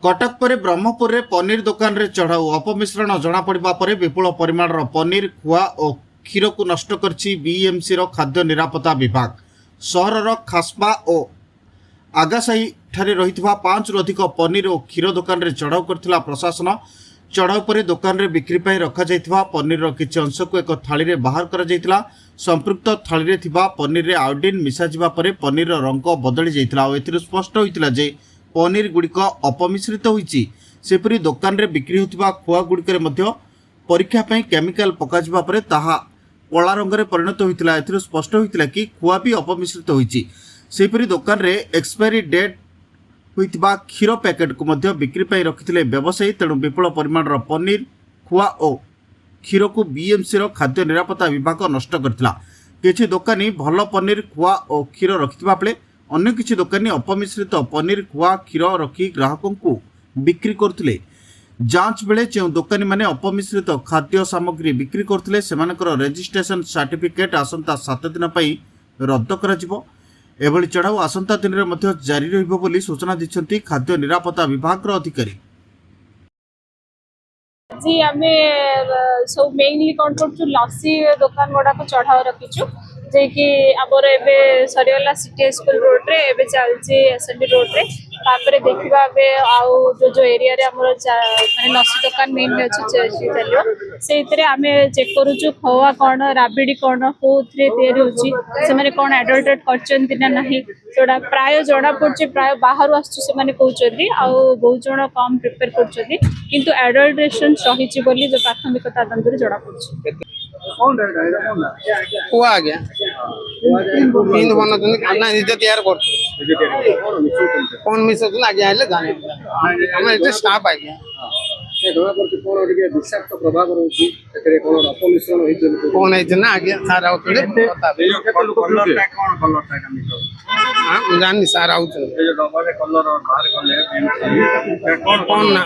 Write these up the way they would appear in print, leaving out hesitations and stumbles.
कटक पर ब्रह्मपुर में पनीर दुकान रे चढ़ाऊ अपमिश्रण जमापड़ा पर विपुल परिमाण पनीर खुआ और क्षीर को नष्ट करछि बीएमसी रो खाद्य निरापत्ता विभाग। सहरर खास्पा और आगासाही ठारे रहितबा 5 रु अधिक पनीर और क्षीर दुकान रे चढ़ाऊ करथिला प्रशासन। चढ़ाऊ पर दुकान रे बिक्री पाई रखा जाइथिबा पनीर रो किछि अंश को एक थाली रे बाहर करा जाइथिला। संपृक्त थाली रे थिबा पनीर रे आयोडीन मिसा जिबा परे पनीर रो रंग बदली जाइथिला और एथिरे स्पष्ट होइतिला जे पनीर गुड़िक अपमिश्रित होइछि। सेपरि दुकान रे बिक्री होतिबा खुआ गुड़िक परीक्षा पई केमिकल पकाजिबा परे ताहा कला रंगरे परिणत होइतिला। एथिरे स्पष्ट होइतिला कि खुआ भी अपमिश्रित होइछि। सेपरि दुकान रे एक्सपायरी डेट होइतिबा क्षीर पैकेट को मध्य बिक्री पई रखिथिले व्यवसायी। तेणु विपुल परिमाणर पनीर खुआ और क्षीर को बीएमसी रो खाद्य निरापत्ता विभाग नष्ट करथिला। किछि दुकानी भल पनीर खुआ और क्षीर रखिथिबा बेले अन्य किछि दुकानी अपमिश्रित पनीर खुआ क्षीर रखी ग्राहकों को बिक्री करथिले। जांच बेले जो दुकानी माने अपमिश्रित खाद्य सामग्री बिक्री करथिले सेमानकर रेजिस्ट्रेशन सर्टिफिकेट आसंता 7 दिन पई रद्द करा जिवो। एभली चढ़ाऊ आसंता दिन रे मध्य जारी रहिबो बोली सूचना दिछंती खाद्य निरापत्ता विभाग रो अधिकारी। जी आमे सब मेनली कौन करछु लस्सी दुकान गुड़ा को चढ़ाव रखीचु जे कि आमर एबे सरीगला सिटी स्कूल रोड रे एबे चलची एसएनडी रोड रे तापरे देखिबा बे आउ जो एरिया रे हमर माने लस्सी दुकान मेन में अछि चलियो सेइतरे आमे चेक करूछु खवा कोन राबिडी कोन कोथरे तयारी होची से माने कोन एडल्टेट करचंती ना नाही जोडा प्राय जोडा पड़छि प्राय बाहर आसछु से माने कहउछंती आउ बहुत जण कम प्रिपेयर करछंती किंतु एडल्ट्रेशन सहिछि बोली जो प्राथमिकता तंत्र जोडा पड़छि। कौन रहेगा कौन हुआ आ गया तीन बना तो खाना निजे तैयार करते कौन मिस होता आगे आइले जाने हम एते स्टाफ आ गया ए धोना पर कोन ओडिके विषाक्त प्रभाव रहउछि एतरे कोन अपमिश्रण होई छै कौन है ना आगे सारा आउतले बता दे कलर टा मिस हां जानी सारा आउतले ए जो डबल कलर बाहर कले कौन ना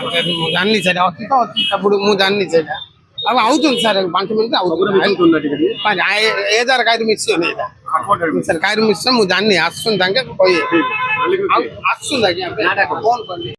जानी सारा अति तबुड मु जानी सारा अब आउतन सर 5 मिनिट आउतन ए जार काय मिस नहीं सर काय मिस मु जानी आसन तांगे कोई आसन आगे कौन कर